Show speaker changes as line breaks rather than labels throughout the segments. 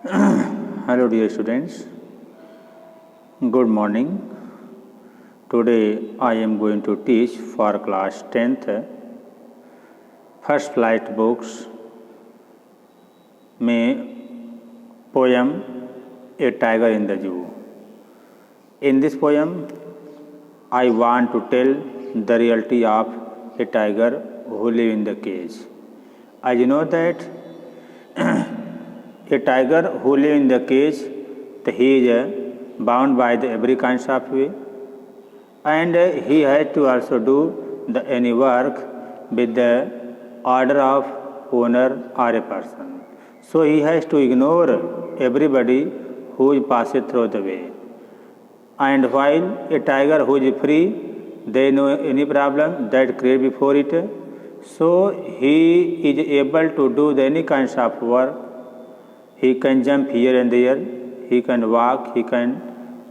Hello dear students, good morning. Today I am going to teach for class 10th First Flight books में poem A Tiger in the Zoo. In this poem I want to tell the reality of a tiger who live in the cage. As you know that a tiger who live in the cage, he is bound by the every kinds of way, and he has to also do any work with the order of owner or a person. So he has to ignore everybody who is passing through the way. And while a tiger who is free, they know any problem that create before it. So he is able to do any kinds of work. He can jump here and there, he can walk, he can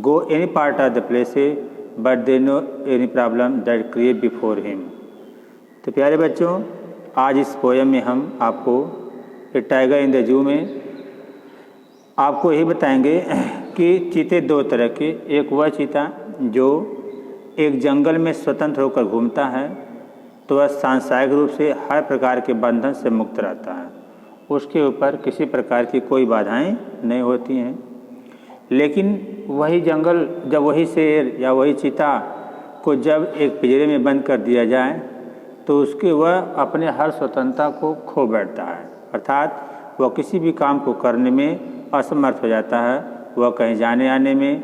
go any part of the place, but they know any problem that create before him. तो प्यारे बच्चों, आज इस poem में हम आपको ए tiger in the zoo में आपको यही बताएंगे कि चीते दो तरह के, एक वह चीता जो एक जंगल में स्वतंत्र होकर घूमता है, तो वह सांसारिक रूप से हर प्रकार के बंधन से मुक्त रहता है, उसके ऊपर किसी प्रकार की कोई बाधाएं नहीं होती हैं। लेकिन वही जंगल, जब वही शेर या वही चीता को जब एक पिंजरे में बंद कर दिया जाए तो उसके वह अपने हर स्वतंत्रता को खो बैठता है, अर्थात वह किसी भी काम को करने में असमर्थ हो जाता है। वह कहीं जाने आने में,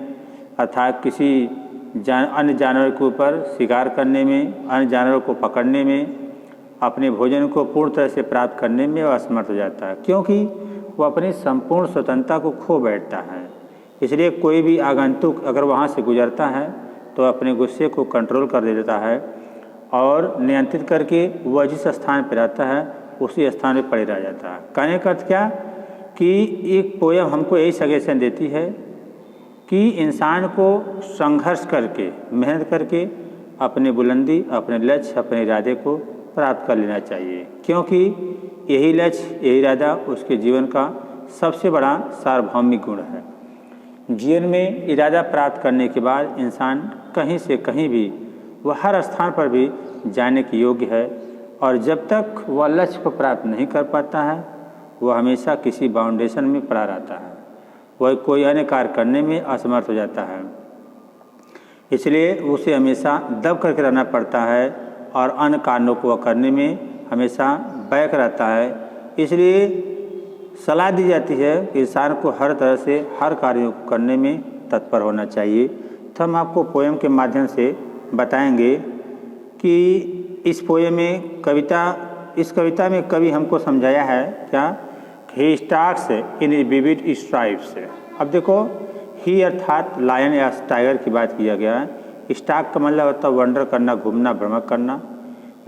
अर्थात किसी अन्य जानवर के ऊपर शिकार करने में, अन्य जानवरों को पकड़ने में, अपने भोजन को पूर्ण तरह से प्राप्त करने में वह असमर्थ हो जाता है, क्योंकि वह अपनी संपूर्ण स्वतंत्रता को खो बैठता है। इसलिए कोई भी आगंतुक अगर वहाँ से गुजरता है तो अपने गुस्से को कंट्रोल कर देता है और नियंत्रित करके वह जिस स्थान पर रहता है उसी स्थान पर पड़े रह जाता है। कहने का अर्थ क्या कि एक पोयम हमको यही सजेशन देती है कि इंसान को संघर्ष करके, मेहनत करके अपनी बुलंदी, अपने लक्ष्य, अपने इरादे को प्राप्त कर लेना चाहिए, क्योंकि यही लक्ष्य, यही इरादा उसके जीवन का सबसे बड़ा सार्वभौमिक गुण है। जीवन में इरादा प्राप्त करने के बाद इंसान कहीं से कहीं भी, वह हर स्थान पर भी जाने के योग्य है, और जब तक वह लक्ष्य को प्राप्त नहीं कर पाता है वह हमेशा किसी बाउंडेशन में पड़ा रहता है, वह कोई अन्य कार्य करने में असमर्थ हो जाता है। इसलिए उसे हमेशा दब करके रहना पड़ता है और अन्य कारणों को वह करने में हमेशा बैक रहता है। इसलिए सलाह दी जाती है कि इंसान को हर तरह से हर कार्यों को करने में तत्पर होना चाहिए। तो हम आपको पोयम के माध्यम से बताएंगे कि इस पोयम में इस कविता में कवि हमको समझाया है क्या, he starts in vivid stripes. अब देखो, ही अर्थात लायन या टाइगर की बात किया गया है। स्टार्क का मतलब होता है वंडर करना, घूमना, भ्रमण करना।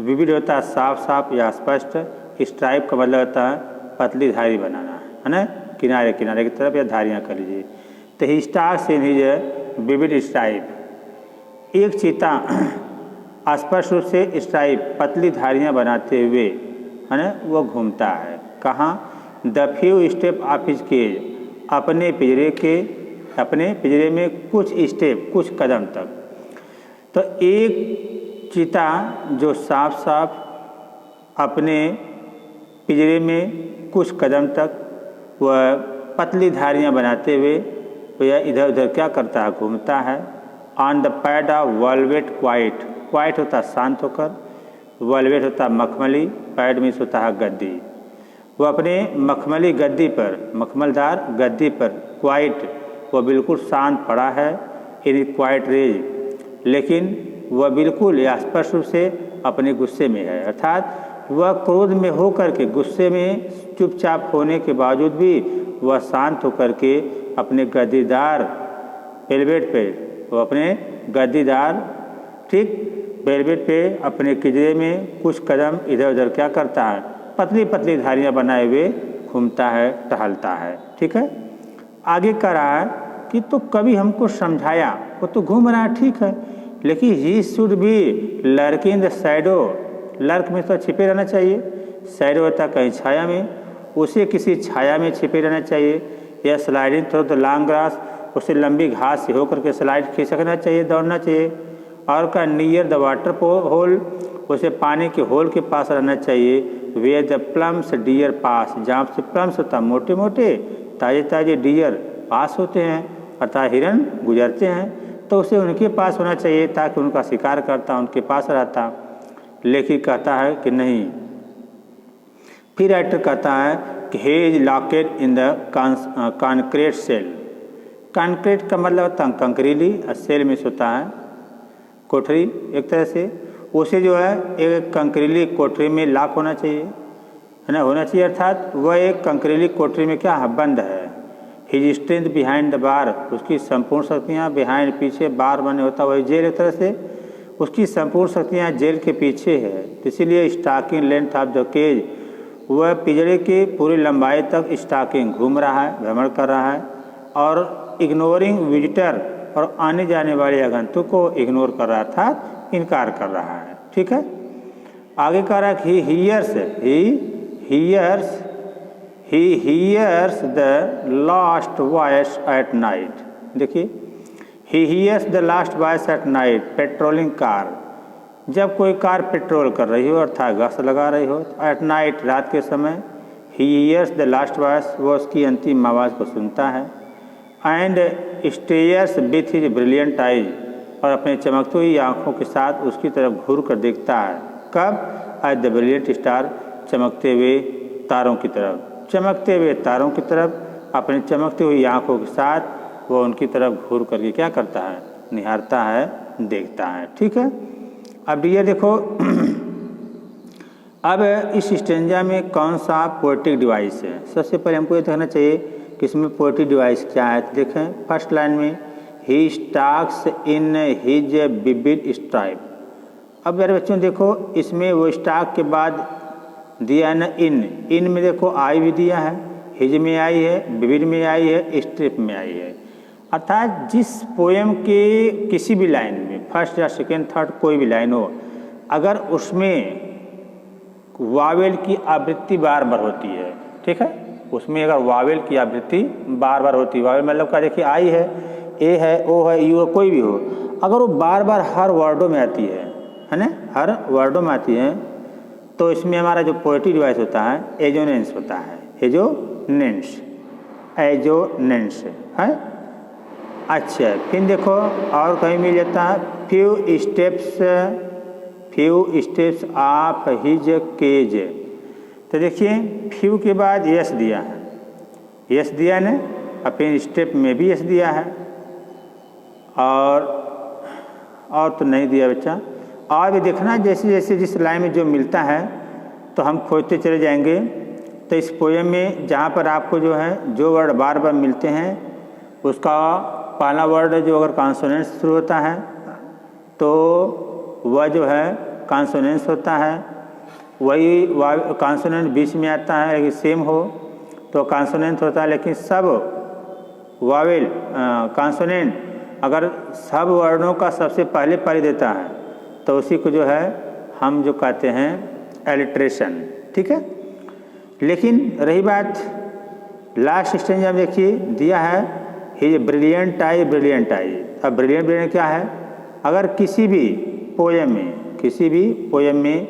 विविड होता है साफ साफ या स्पष्ट। स्ट्राइप का मतलब होता है पतली धारी बनाना, है ना, किनारे किनारे की तरफ या धारियाँ कर लीजिए। तो he starts in his vivid stripe. एक चीता स्पष्ट रूप से स्ट्राइप, पतली धारियाँ बनाते हुए, है ना, वो घूमता है। कहाँ? The few step of his cage, अपने पिंजरे में कुछ स्टेप, कुछ कदम तक। तो एक चीता जो साफ साफ अपने पिंजरे में कुछ कदम तक वह पतली धारियाँ बनाते हुए वह इधर उधर क्या करता है, घूमता है। On the pad of velvet quite, quite होता है शांत होकर, वेलवेट होता है मखमली, पैड मीन्स होता है गद्दी। वो अपने मखमली गद्दी पर, मखमलदार गद्दी पर, क्वाइट, वह बिल्कुल शांत पड़ा है इन क्वाइट रेज, लेकिन वह बिल्कुल स्पष्ट रूप से अपने गुस्से में है। अर्थात वह क्रोध में होकर के, गुस्से में चुपचाप होने के बावजूद भी वह शांत होकर के अपने गद्दीदार वेलवेट पे, वो अपने गद्दीदार ठीक वेलवेट पे अपने किजरे में कुछ कदम इधर उधर क्या करता है, पतली पतली धारियाँ बनाए हुए घूमता है, टहलता है। ठीक है, आगे कह रहा है कि तो कभी हमको समझाया, वो तो घूम रहा है ठीक है, लेकिन he should be lurk in the shadow. Lurk में तो छिपे रहना चाहिए, शैडो होता कहीं छाया में, उसे किसी छाया में छिपे रहना चाहिए। या sliding through the long grass, उसे लंबी घास से होकर के स्लाइड खिसकना चाहिए, दौड़ना चाहिए। और का नियर द वाटर होल, उसे पानी के होल के पास रहना चाहिए। वे द प्लम्स डियर पास, जहाँ से प्लम्स होता मोटे मोटे ताजे ताजे डियर पास होते हैं अर्थात हिरन गुजरते हैं, तो उसे उनके पास होना चाहिए ताकि उनका शिकार करता उनके पास रहता। लेखक कहता है कि नहीं। फिर राइटर कहता है कि he is locked in the concrete cell। Concrete का मतलब होता है कंकरीली, सेल में होता है कोठरी एक तरह से, उसे जो है एक कंकरीली कोठरी में लॉक होना चाहिए, है ना, होना चाहिए अर्थात वह एक कंकरीली कोठरी में क्या है, बंद है। His strength behind the bar, उसकी संपूर्ण शक्तियाँ बिहाइंड पीछे बार बने होता है वही जेल एक तरह से, उसकी संपूर्ण शक्तियाँ जेल के पीछे है। तो इसीलिए stalking length of the cage, वह पिंजरे की पूरी लंबाई तक स्टॉकिंग घूम रहा है, भ्रमण कर रहा है और इग्नोरिंग विजिटर, और आने जाने वाले आगंतुक को इग्नोर कर रहा था, इनकार कर रहा है। ठीक है, आगे कह रहा है कि he hears the last voice at night। देखिए, he hears the last voice at night patrolling car, जब कोई कार पेट्रोल कर रही हो अर्थात गश्त लगा रही हो एट नाइट, रात के समय, he hears the last voice, वो उसकी अंतिम आवाज़ को सुनता है। And stares with his brilliant eyes, और अपने चमकती हुई आँखों के साथ उसकी तरफ घूर कर देखता है। कब? एट द ब्रिलियंट स्टार, चमकते हुए तारों की तरफ, चमकते हुए तारों की तरफ अपनी चमकती हुई आँखों के साथ वो उनकी तरफ घूर करके क्या करता है, निहारता है, देखता है। ठीक है, अब ये देखो अब इस स्टेंजा में कौन सा पोएटिक डिवाइस है। सबसे पहले हमको ये देखना चाहिए कि इसमें पोएटिक डिवाइस क्या है। तो देखें फर्स्ट लाइन में ही stalks in his vivid stripe. अब मेरे बच्चों देखो इसमें वो स्टॉक के बाद दिया है ना इन में देखो आई भी दिया है, हिज में आई है, विविड में आई है, स्ट्रिप में आई है। अर्थात जिस पोएम के किसी भी लाइन में फर्स्ट या सेकेंड थर्ड कोई भी लाइन हो, अगर उसमें वावेल की आवृत्ति बार बार होती है, ठीक है, उसमें अगर वावेल की आवृत्ति बार बार होती है, वावेल मतलब क्या, देखिए आई है, ए है, ओ है, यू है, कोई भी हो, अगर वो बार बार हर वर्डों में आती है ना, हर वर्डों में आती है, तो इसमें हमारा जो पोएटिक डिवाइस होता है एजोनेंस होता है, एजोनेंस है। अच्छा, फिर देखो और कहीं मिल जाता है few steps of his cage. तो देखिए फ्यू के बाद यस दिया है, यस दिया ने, और फिर स्टेप में भी यस दिया है, और तो नहीं दिया बच्चा। और भी देखना जैसे जैसे जिस लाइन में जो मिलता है तो हम खोजते चले जाएंगे। तो इस पोएम में जहाँ पर आपको जो है जो वर्ड बार बार मिलते हैं उसका पहला वर्ड जो अगर कॉन्सोनेंट से शुरू होता है तो वह जो है कॉन्सोनेंस होता है, वही कॉन्सोनेंट बीच में आता है लेकिन सेम हो तो कॉन्सोनेंट होता है। लेकिन सब वावेल कॉन्सोनेंट अगर सब वर्णों का सबसे पहले देता है तो उसी को जो है हम जो कहते हैं एलिट्रेशन। ठीक है, लेकिन रही बात लास्ट स्टेंजा में देखिए दिया है हिज ब्रिलियंट आई। अब ब्रिलियंट क्या है, अगर किसी भी पोएम में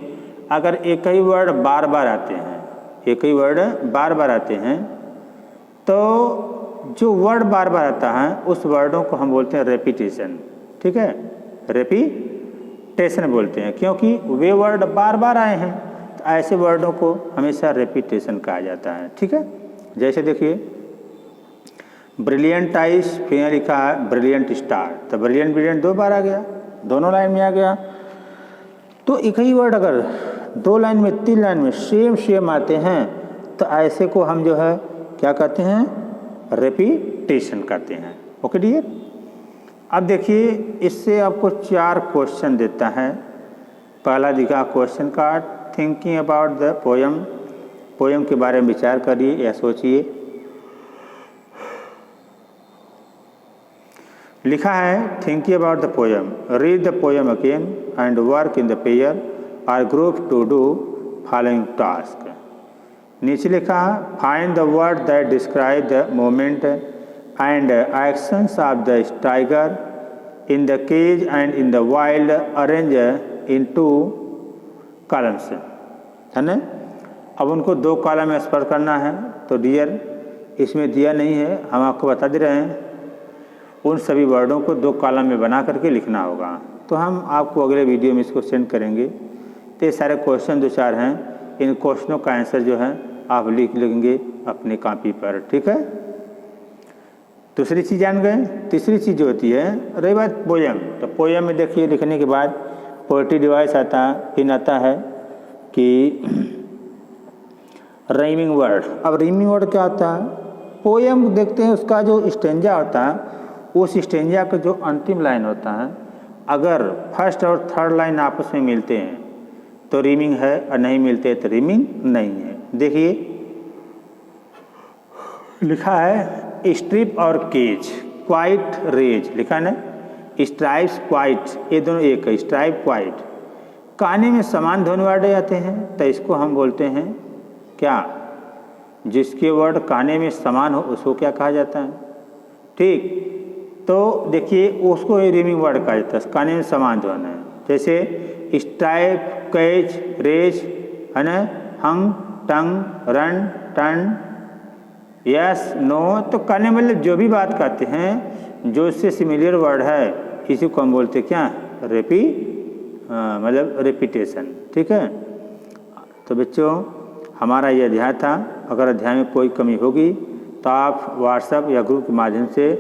अगर एक ही वर्ड बार बार आते हैं, तो जो वर्ड बार बार आता है उस वर्डों को हम बोलते हैं रेपिटेशन। ठीक है, रेपिटेशन बोलते हैं क्योंकि वे वर्ड बार बार आए हैं, तो ऐसे वर्डों को हमेशा रेपिटेशन कहा जाता है। ठीक है, जैसे देखिए ब्रिलियंट आइस, फिर लिखा है ब्रिलियंट स्टार, तो ब्रिलियंट दो बार आ गया, दोनों लाइन में आ गया। तो एक ही वर्ड अगर दो लाइन में तीन लाइन में सेम आते हैं तो ऐसे को हम जो है क्या कहते हैं, रेपिटेशन कहते हैं। ओके डियर, अब देखिए इससे आपको 4 क्वेश्चन देता है। पहला दिखा question card, thinking about the poem के बारे में विचार करिए या सोचिए। लिखा है thinking about the poem, read the poem again and work in the pair or group to do following task. नीचे लिखा find the word that describe the moment and actions of the tiger in the cage and in the wild, arrange in 2 columns, है ना। अब उनको 2 column में स्पर्श करना है। तो डियर इसमें दिया नहीं है, हम आपको बता दे रहे हैं, उन सभी वर्डों को 2 कॉलम में बना करके लिखना होगा। तो हम आपको अगले वीडियो में इसको सेंड करेंगे। तो ये सारे क्वेश्चन जो 4 हैं, इन क्वेश्चनों का आंसर जो है आप लिख लेंगे अपनी कॉपी पर, ठीक है। दूसरी चीज़ जान गए। तीसरी चीज़ जो होती है, रही बात पोयम, तो पोयम में देखिए लिखने के बाद पोएट्री डिवाइस आता है, फिर आता है कि राइमिंग वर्ड। अब राइमिंग वर्ड क्या होता है, पोयम देखते हैं उसका जो स्टेंजा होता है, उस स्टेंजा का जो अंतिम लाइन होता है, अगर फर्स्ट और थर्ड लाइन आपस में मिलते हैं तो रीमिंग है, और नहीं मिलते तो रीमिंग नहीं है। देखिए लिखा है स्ट्रिप और केज, क्वाइट रेज, लिखा है ना, स्ट्राइप्स क्वाइट, ये दोनों एक है, स्ट्राइप क्वाइट। कहने में समान ध्वनि वर्ड आते हैं, तो इसको हम बोलते हैं क्या, जिसके वर्ड कहने में समान हो उसको क्या कहा जाता है, ठीक। तो देखिए उसको रीमिंग वर्ड कहा जाता है, कहने में समान ध्वनि है। जैसे स्ट्राइप, कैच, रेज, है ना, हंग, टंग, रन, टर्न, यस, नो। तो कहने मतलब जो भी बात कहते हैं, जो इससे सिमिलर वर्ड है, इसी को हम बोलते क्या, मतलब रेपिटेशन, ठीक है। तो बच्चों हमारा ये अध्याय था। अगर अध्याय में कोई कमी होगी तो आप व्हाट्सएप या ग्रुप के माध्यम से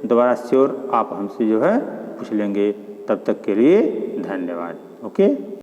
दोबारा श्योर आप हमसे जो है पूछ लेंगे। तब तक के लिए धन्यवाद। ओके।